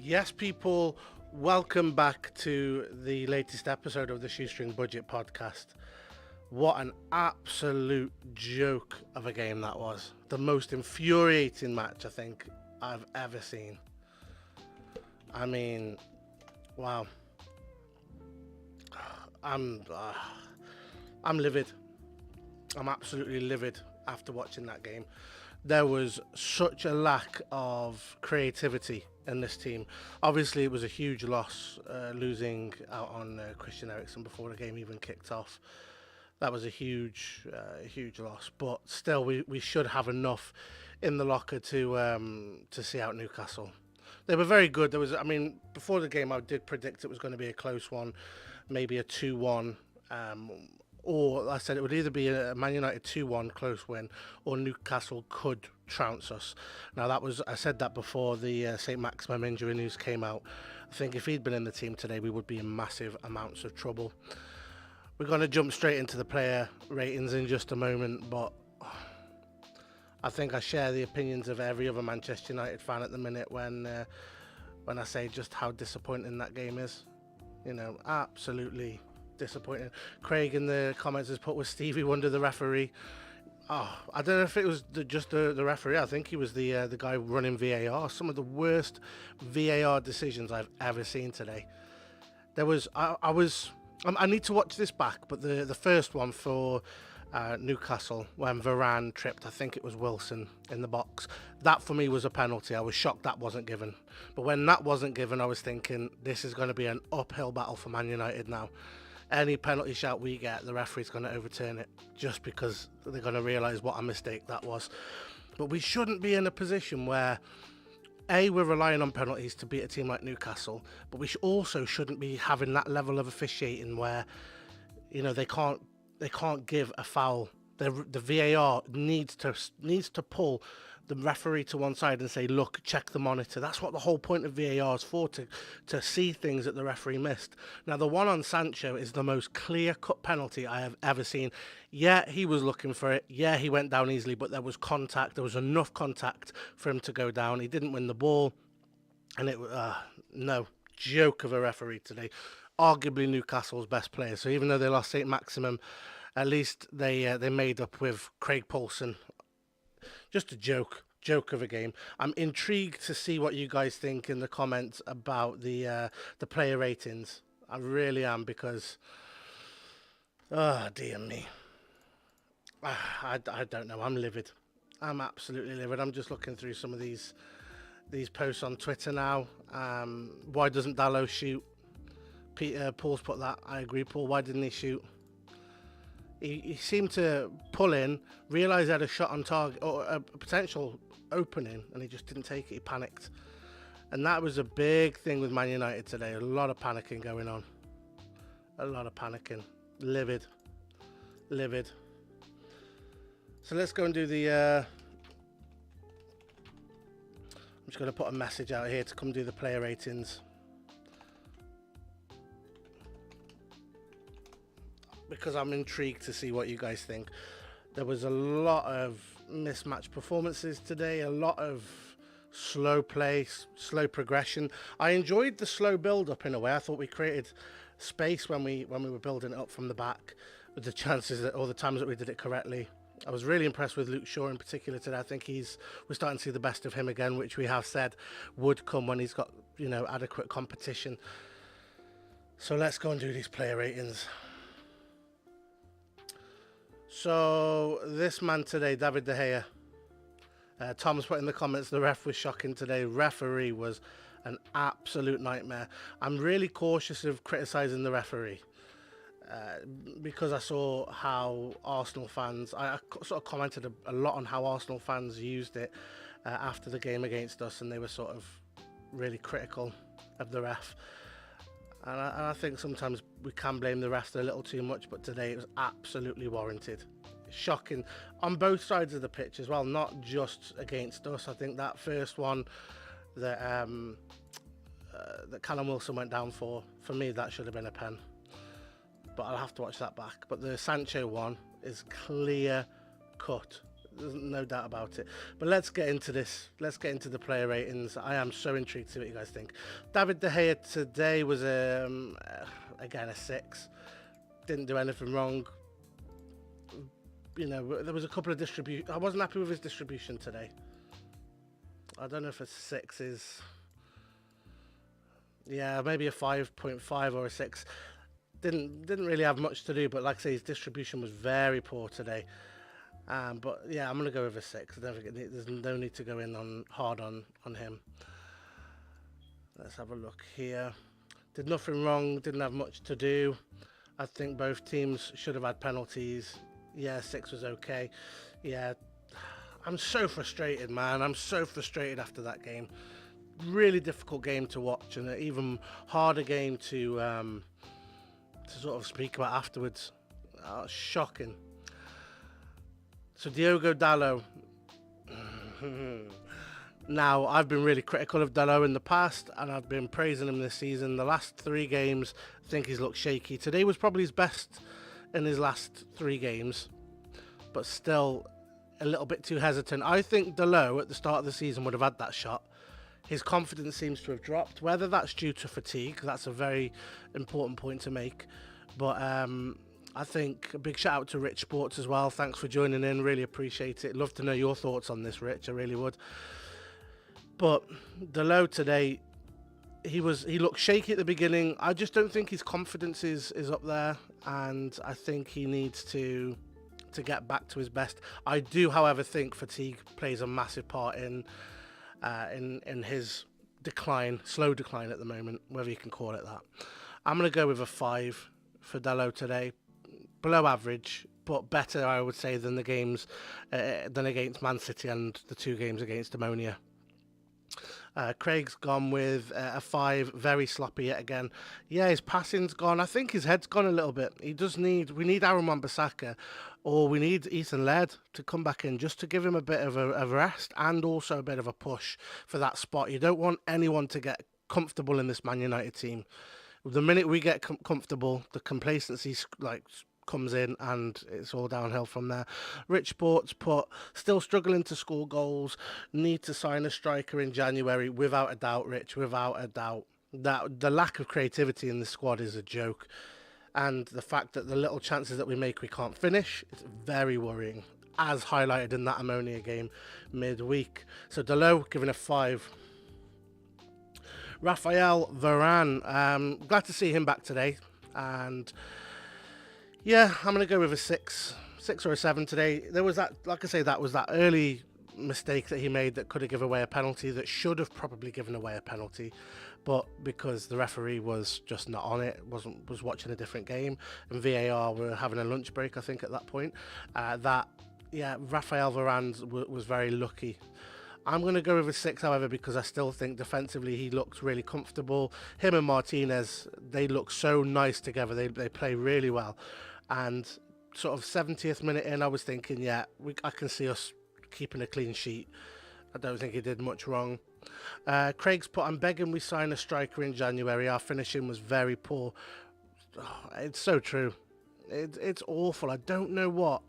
Yes, people, welcome back to the latest episode of the Shoestring Budget podcast. What an absolute joke of a game that was. The most infuriating match I think I've ever seen. I mean, wow. I'm livid. I'm absolutely livid after watching that game. There was such a lack of creativity in this team. Obviously, it was a huge loss, losing out on Christian Eriksen before the game even kicked off. That was a huge loss. But still, we should have enough in the locker to see out Newcastle. They were very good. Before the game, I did predict it was going to be a close one, maybe a 2-1. Or I said it would either be a Man United 2-1 close win or Newcastle could trounce us. Now I said that before the St. Maximum injury news came out. I think if he'd been in the team today, we would be in massive amounts of trouble. We're going to jump straight into the player ratings in just a moment, but I think I share the opinions of every other Manchester United fan at the minute when I say just how disappointing that game is. Absolutely disappointing. Craig in the comments has put, was Stevie Wonder the referee? I don't know if it was just the referee. I think he was the guy running VAR. Some of the worst VAR decisions I've ever seen today. I need to watch this back, but the first one for Newcastle, when Varane tripped, I think it was Wilson in the box, that for me was a penalty. I was shocked that wasn't given. But when that wasn't given, I was thinking this is going to be an uphill battle for Man United now. Any penalty shout we get, the referee's going to overturn it just because they're going to realise what a mistake that was. But we shouldn't be in a position where we're relying on penalties to beat a team like Newcastle, but we also shouldn't be having that level of officiating where they can't give a foul. The VAR needs to pull the referee to one side and say, look, check the monitor. That's what the whole point of VAR is for, to see things that the referee missed. Now, the one on Sancho is the most clear-cut penalty I have ever seen. Yeah, he was looking for it. Yeah, he went down easily, but there was contact. There was enough contact for him to go down. He didn't win the ball. And it was, no, joke of a referee today. Arguably Newcastle's best player. So even though they lost St. Maximum, at least they made up with Craig Paulson. Just a joke of a game. I'm intrigued to see what you guys think in the comments about the player ratings. I really am, because dear me, I don't know. I'm livid. I'm absolutely livid. I'm just looking through some of these posts on Twitter now. Why doesn't Dalot shoot? Paul's put that. I agree, Paul. Why didn't he shoot? He seemed to pull in, realise he had a shot on target or a potential opening, and he just didn't take it. He panicked. And that was a big thing with Man United today. A lot of panicking going on. A lot of panicking. Livid. So let's go and do the... I'm just going to put a message out here to come do the player ratings, because I'm intrigued to see what you guys think. There was a lot of mismatched performances today, a lot of slow play, slow progression. I enjoyed the slow build-up in a way. I thought we created space when we were building it up from the back, with the chances or the times that we did it correctly. I was really impressed with Luke Shaw in particular today. I think we're starting to see the best of him again, which we have said would come when he's got adequate competition. So let's go and do these player ratings. So this man today, David De Gea. Tom's put in the comments, the ref was shocking today. Referee was an absolute nightmare. I'm really cautious of criticising the referee because I saw how Arsenal fans, I sort of commented a lot on how Arsenal fans used it after the game against us, and they were sort of really critical of the ref. And I think sometimes we can blame the refs a little too much, but today it was absolutely warranted. Shocking on both sides of the pitch as well, not just against us. I think that first one that Callum Wilson went down for me, that should have been a pen. But I'll have to watch that back. But the Sancho one is clear cut. There's no doubt about it. But let's get into this. Let's get into the player ratings. I am so intrigued to see what you guys think. David De Gea today was again a 6. Didn't do anything wrong. You know, there was a couple of distribution. I wasn't happy with his distribution today. I don't know if a 6 is. Yeah, maybe a 5.5 or a 6. Didn't really have much to do, but like I say, his distribution was very poor today. But yeah, I'm going to go with a 6. I don't think there's no need to go in hard on him. Let's have a look here. Did nothing wrong, didn't have much to do. I think both teams should have had penalties. Yeah, 6 was okay. Yeah, I'm so frustrated, man. I'm so frustrated after that game. Really difficult game to watch, and an even harder game to sort of speak about afterwards. Shocking. So Diogo Dalot. Now, I've been really critical of Dalot in the past, and I've been praising him this season. The last 3 games, I think he's looked shaky. Today was probably his best in his last 3 games, but still a little bit too hesitant. I think Dalot at the start of the season would have had that shot. His confidence seems to have dropped. Whether that's due to fatigue, that's a very important point to make. But I think a big shout out to Rich Sports as well. Thanks for joining in. Really appreciate it. Love to know your thoughts on this, Rich. I really would. But Dalot today, he looked shaky at the beginning. I just don't think his confidence is up there, and I think he needs to get back to his best. I do, however, think fatigue plays a massive part in his decline, slow decline at the moment, whether you can call it that. I'm going to go with a 5 for Dalot today. Below average, but better, I would say, than the games than against Man City and the 2 games against Ammonia. Craig's gone with a 5, very sloppy yet again. Yeah, his passing's gone. I think his head's gone a little bit. We need Aaron Wan-Bissaka, or we need Ethan Laird to come back in just to give him a bit of a rest and also a bit of a push for that spot. You don't want anyone to get comfortable in this Man United team. The minute we get comfortable, the complacency comes in, and it's all downhill from there. Rich Sports still struggling to score goals, need to sign a striker in January, without a doubt, Rich, without a doubt. That the lack of creativity in the squad is a joke, and the fact that the little chances that we make we can't finish is very worrying, as highlighted in that Ammonia game midweek. So Dalot given a 5. Raphael Varane, glad to see him back today, and yeah, I'm going to go with a 6 or a 7 today. There was that, like I say, that was that early mistake that he made that could have given away a penalty, that should have probably given away a penalty, but because the referee was just not on it, was watching a different game, and VAR were having a lunch break, I think, at that point. Raphael Varane was very lucky. I'm going to go with a 6, however, because I still think defensively he looks really comfortable. Him and Martinez, they look so nice together. They play really well. And sort of 70th minute in, I was thinking, I can see us keeping a clean sheet. I don't think he did much wrong. Craig's put, I'm begging we sign a striker in January. Our finishing was very poor. Oh, it's so true. It's awful. I don't know what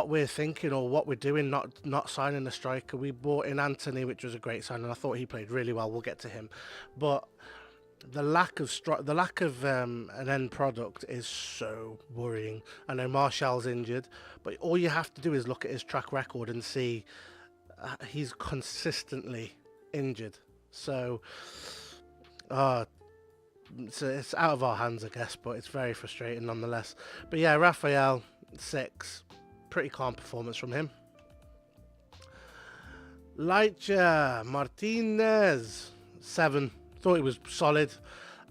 we're thinking or what we're doing, not signing a striker. We bought in Anthony, which was a great sign, and I thought he played really well. We'll get to him, but the lack of an end product is so worrying. I know Martial's injured, but all you have to do is look at his track record and see he's consistently injured. So it's out of our hands, I guess, but it's very frustrating nonetheless. But yeah, Raphael, 6. Pretty calm performance from him. Leica Martinez, 7. Thought he was solid.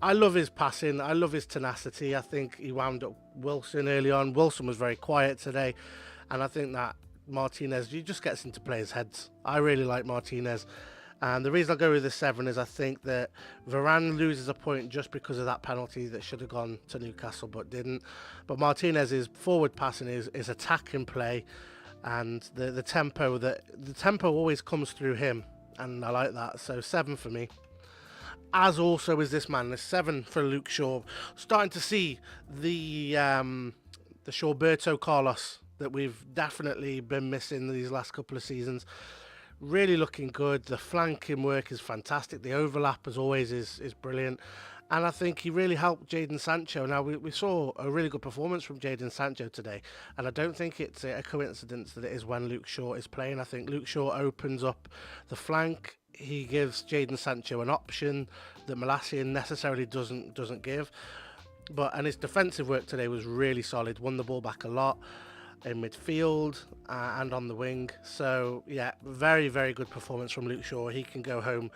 I love his passing. I love his tenacity. I think he wound up Wilson early on. Wilson was very quiet today, and I think that Martinez, he just gets into players' heads. I really like Martinez. And the reason I'll go with the 7 is I think that Varane loses a point just because of that penalty that should have gone to Newcastle but didn't. But Martinez's forward passing is attacking play, and the tempo always comes through him, and I like that. So 7 for me. As also is this man, the 7 for Luke Shaw. Starting to see the Shawberto Carlos that we've definitely been missing these last couple of seasons. Really looking good. The flanking work is fantastic. The overlap, as always, is brilliant. And I think he really helped Jadon Sancho. Now, we saw a really good performance from Jadon Sancho today. And I don't think it's a coincidence that it is when Luke Shaw is playing. I think Luke Shaw opens up the flank. He gives Jadon Sancho an option that Malacia necessarily doesn't give. And his defensive work today was really solid. Won the ball back a lot in midfield and on the wing. So yeah, very, very good performance from Luke Shaw. He can go home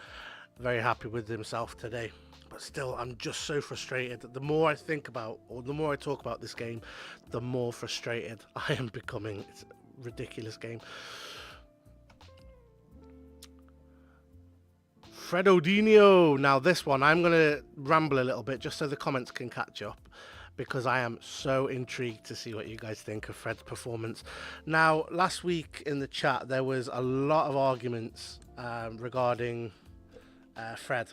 very happy with himself today. But still, I'm just so frustrated. The more I think about, or the more I talk about this game, the more frustrated I am becoming. It's a ridiculous game. Fredodinho. Now this one, I'm going to ramble a little bit just so the comments can catch up, because I am so intrigued to see what you guys think of Fred's performance. Now, last week in the chat, there was a lot of arguments regarding Fred.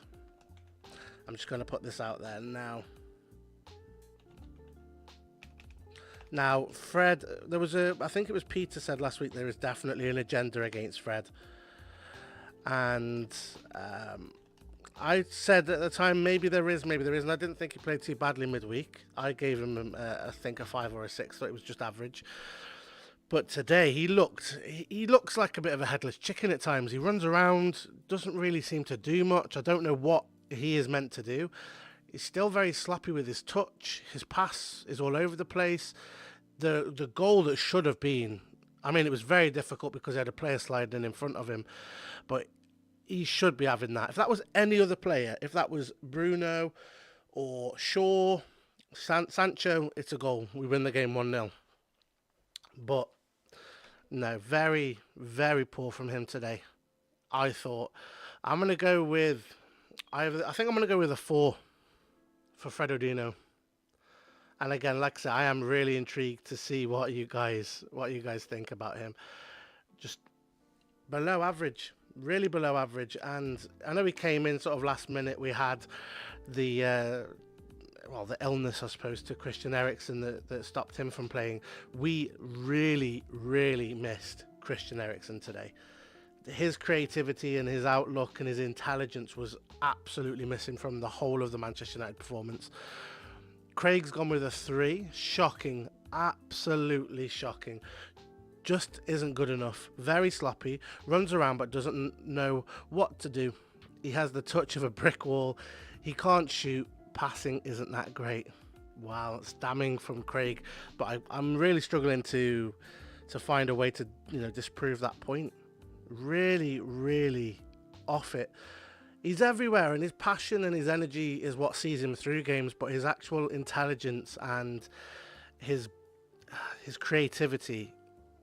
I'm just going to put this out there now. Now, Fred, I think it was Peter said last week, there is definitely an agenda against Fred. And I said at the time, maybe there is, maybe there isn't. I didn't think he played too badly midweek. I gave him, I think, a 5 or a 6, so it was just average. But today, he looks like a bit of a headless chicken at times. He runs around, doesn't really seem to do much. I don't know what he is meant to do. He's still very sloppy with his touch. His pass is all over the place. The goal that should have been, I mean, it was very difficult because he had a player sliding in front of him, but he should be having that. If that was any other player, if that was Bruno or Shaw, Sancho, it's a goal. We win the game 1-0. But no, very, very poor from him today. I thought I'm going to go with, I think I'm going to go with a 4 for Fredodinho. And again, like I said, I am really intrigued to see what you guys think about him. Just below average, really below average. And I know he came in sort of last minute. We had the illness, I suppose, to Christian Eriksen that stopped him from playing. We really, really missed Christian Eriksen today. His creativity and his outlook and his intelligence was absolutely missing from the whole of the Manchester United performance. Craig's gone with a 3. Shocking. Absolutely shocking. Just isn't good enough. Very sloppy. Runs around but doesn't know what to do. He has the touch of a brick wall. He can't shoot. Passing isn't that great. Wow, it's damning from Craig. But I'm really struggling to find a way to disprove that point. Really, really off it. He's everywhere, and his passion and his energy is what sees him through games, but his actual intelligence and his creativity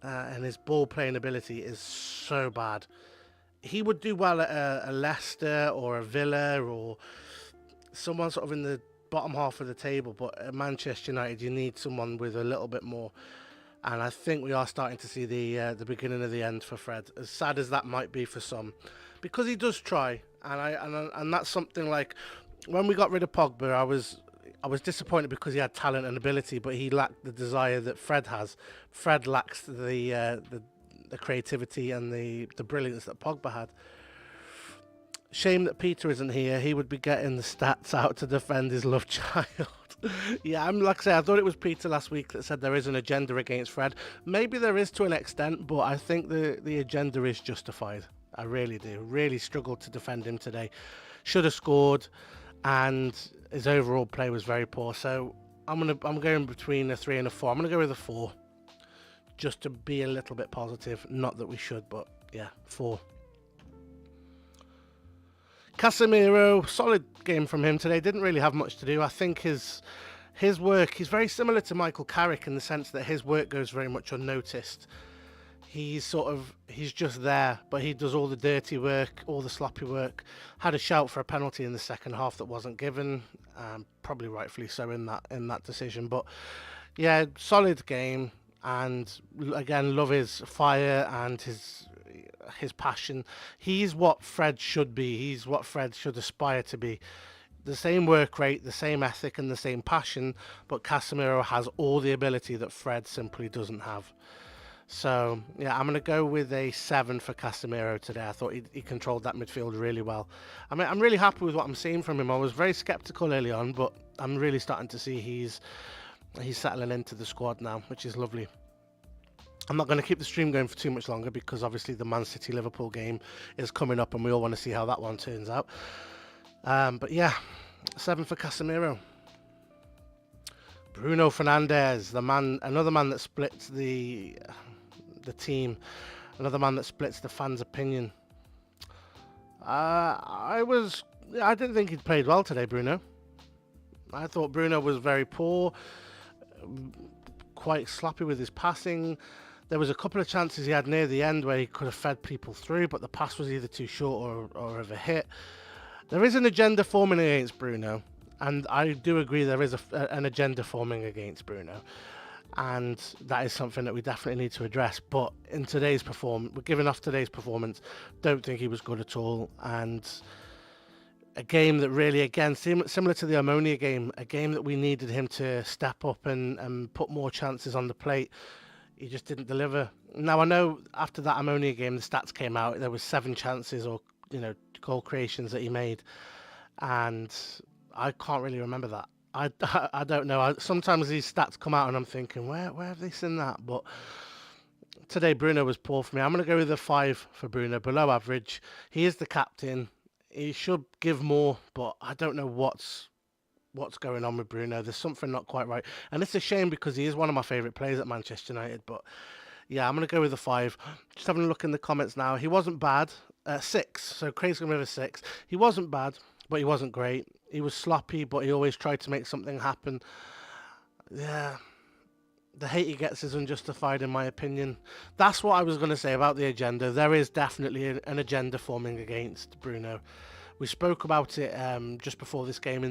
and his ball playing ability is so bad. He would do well at a Leicester or a Villa or someone sort of in the bottom half of the table, but at Manchester United you need someone with a little bit more. And I think we are starting to see the beginning of the end for Fred, as sad as that might be for some, because he does try. And that's something like when we got rid of Pogba, I was disappointed because he had talent and ability, but he lacked the desire that Fred has. Fred lacks the creativity and the brilliance that Pogba had. Shame that Peter isn't here. He would be getting the stats out to defend his love child. Yeah, like I say, I thought it was Peter last week that said there is an agenda against Fred. Maybe there is to an extent, but I think the agenda is justified. I really do. Really struggled to defend him today. Should have scored, and his overall play was very poor. So I'm going between a 3 and a 4. I'm going to go with a 4, just to be a little bit positive. Not that we should, but yeah, 4. Casemiro, solid game from him today. Didn't really have much to do. I think his work, he's very similar to Michael Carrick in the sense that his work goes very much unnoticed. He's just there, but he does all the dirty work, all the sloppy work. Had a shout for a penalty in the second half that wasn't given, probably rightfully so in that decision. But yeah, solid game, and again, love his fire and his passion. He's what Fred should be. He's what Fred should aspire to be. the same work rate, the same ethic, and the same passion, but Casemiro has all the ability that Fred simply doesn't have. So, yeah, I'm going to go with a 7 for Casemiro today. I thought he controlled that midfield really well. I mean, I'm really happy with what I'm seeing from him. I was very sceptical early on, but I'm really starting to see he's settling into the squad now, which is lovely. I'm not going to keep the stream going for too much longer because obviously the Man City Liverpool game is coming up and we all want to see how that one turns out. But yeah, 7 for Casemiro. Bruno Fernandes, another man that splits the team, another man that splits the fans' opinion. I didn't think he'd played well today, Bruno. I thought Bruno was very poor, quite sloppy with his passing. There was a couple of chances he had near the end where he could have fed people through, but the pass was either too short or of a hit. There is an agenda forming against Bruno, and I do agree there is an agenda forming against Bruno, and that is something that we definitely need to address. But in today's given off today's performance, don't think he was good at all, and a game that really, again, similar to the Ammonia game, a game that we needed him to step up and put more chances on the plate. He just didn't deliver. Now, I know after that Ammonia game, the stats came out. There was 7 chances or, goal creations that he made. And I can't really remember that. I don't know. Sometimes these stats come out and I'm thinking, where have they seen that? But today, Bruno was poor for me. I'm going to go with a 5 for Bruno, below average. He is the captain. He should give more, but I don't know what's going on with Bruno. There's something not quite right. And it's a shame because he is one of my favourite players at Manchester United. But yeah, I'm going to go with a 5. Just having a look in the comments now. He wasn't bad. 6. So Craig's going with a 6. He wasn't bad, but he wasn't great. He was sloppy, but he always tried to make something happen. Yeah. The hate he gets is unjustified, in my opinion. That's what I was going to say about the agenda. There is definitely an agenda forming against Bruno. We spoke about it just before this game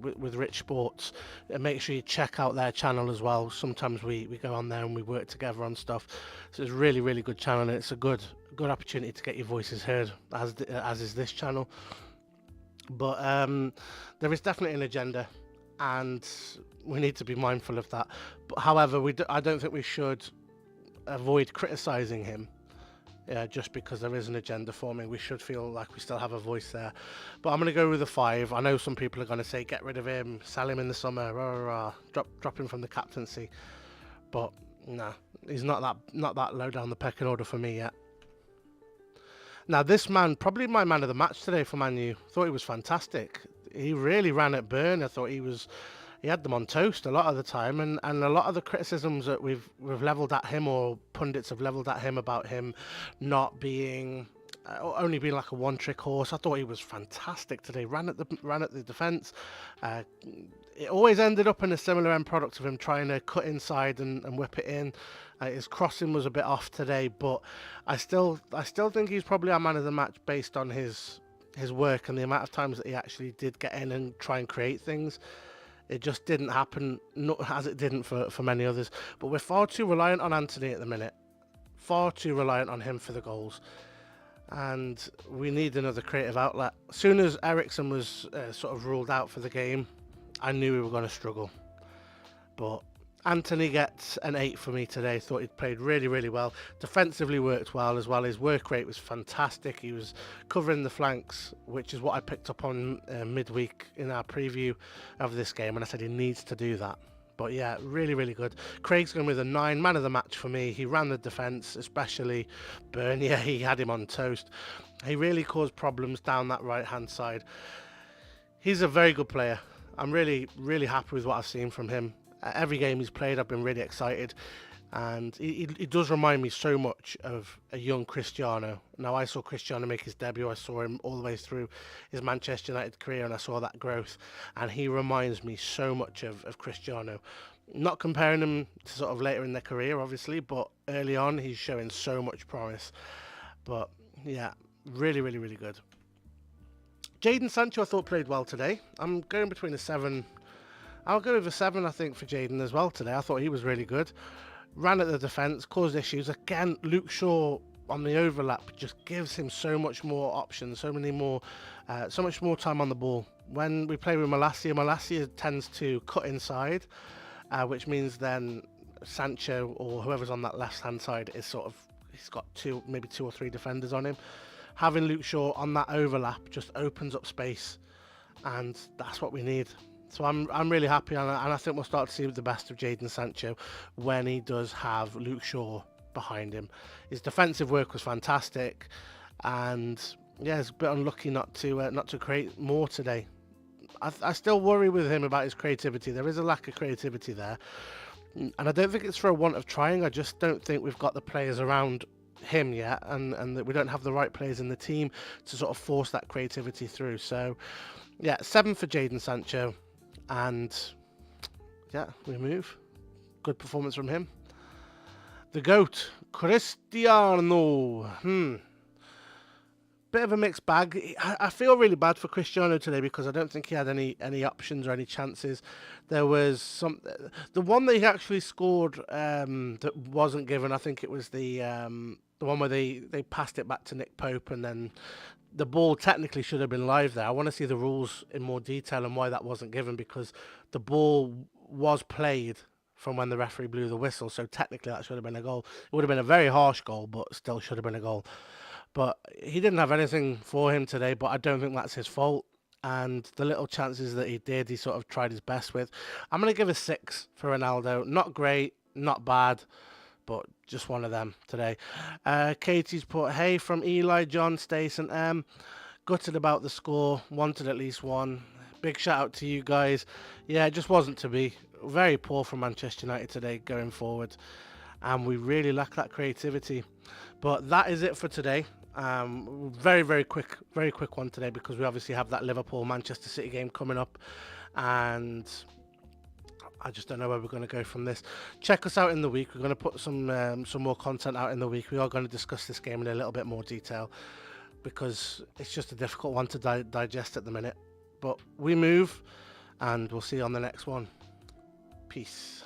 with Rich Sports. Make sure you check out their channel as well. Sometimes we go on there and we work together on stuff. So it's a really, really good channel, and it's a good opportunity to get your voices heard, as is this channel. But there is definitely an agenda, and we need to be mindful of that. But however, I don't think we should avoid criticising him. Just because there is an agenda forming. We should feel like we still have a voice there. But I'm going to go with a 5. I know some people are going to say, get rid of him, sell him in the summer, drop him from the captaincy. But nah, he's not that low down the pecking order for me yet. Now this man, probably my man of the match today for Man U. Thought he was fantastic. He really ran at burn. I thought he had them on toast a lot of the time, and a lot of the criticisms that we've levelled at him, or pundits have levelled at him about him not being only being like a one-trick horse. I thought he was fantastic today. Ran at the defence. It always ended up in a similar end product of him trying to cut inside and whip it in. His crossing was a bit off today, but I still think he's probably our man of the match based on his work and the amount of times that he actually did get in and try and create things. It just didn't happen, as it didn't for many others. But we're far too reliant on Anthony at the minute. Far too reliant on him for the goals. And we need another creative outlet. As soon as Eriksen was sort of ruled out for the game, I knew we were going to struggle. But Anthony gets an 8 for me today. Thought he'd played really, really well. Defensively worked well as well. His work rate was fantastic. He was covering the flanks, which is what I picked up on midweek in our preview of this game. And I said he needs to do that. But yeah, really, really good. Craig's going with a 9. Man of the match for me. He ran the defence, especially Burn. Yeah, he had him on toast. He really caused problems down that right-hand side. He's a very good player. I'm really, really happy with what I've seen from him. Every game he's played, I've been really excited, and he does remind me so much of a young Cristiano. Now, I saw Cristiano make his debut. I saw him all the way through his Manchester United career, and I saw that growth, and he reminds me so much of Cristiano. Not comparing him to sort of later in their career, obviously, but early on, he's showing so much promise. But yeah, really, really, really good. Jadon Sancho, I thought, played well today. I'm going between a 7. I'll go with a 7, I think, for Jadon as well today. I thought he was really good. Ran at the defence, caused issues. Again, Luke Shaw on the overlap just gives him so much more options, so much more time on the ball, when we play with Malacia tends to cut inside, which means then Sancho or whoever's on that left-hand side is sort of, he's got maybe two or three defenders on him. Having Luke Shaw on that overlap just opens up space, and that's what we need. So I'm really happy, and I think we'll start to see the best of Jadon Sancho when he does have Luke Shaw behind him. His defensive work was fantastic, and yeah, it's a bit unlucky not to create more today. I still worry with him about his creativity. There is a lack of creativity there, and I don't think it's for a want of trying. I just don't think we've got the players around him yet, and that we don't have the right players in the team to sort of force that creativity through. So yeah, 7 for Jadon Sancho, and yeah, we move. Good performance from him. The GOAT, Cristiano. Bit of a mixed bag. I feel really bad for Cristiano today because I don't think he had any options or any chances. There was the one that he actually scored that wasn't given. I think it was the one where they passed it back to Nick Pope, and then the ball technically should have been live there. I want to see the rules in more detail and why that wasn't given, because the ball was played from when the referee blew the whistle, so technically that should have been a goal. It would have been a very harsh goal, but still should have been a goal. But he didn't have anything for him today, but I don't think that's his fault. And the little chances that he did, he sort of tried his best with. I'm going to give a 6 for Ronaldo. Not great, not bad, but just one of them today. Katie's put, hey, from Eli, John, Stace and M. Gutted about the score. Wanted at least one. Big shout out to you guys. Yeah, it just wasn't to be. Very poor from Manchester United today going forward. And we really lack that creativity. But that is it for today. Very quick one today, because we obviously have that Liverpool-Manchester City game coming up. And I just don't know where we're going to go from this. Check us out in the week. We're going to put some more content out in the week. We are going to discuss this game in a little bit more detail, because it's just a difficult one to digest at the minute. But we move, and we'll see you on the next one. Peace.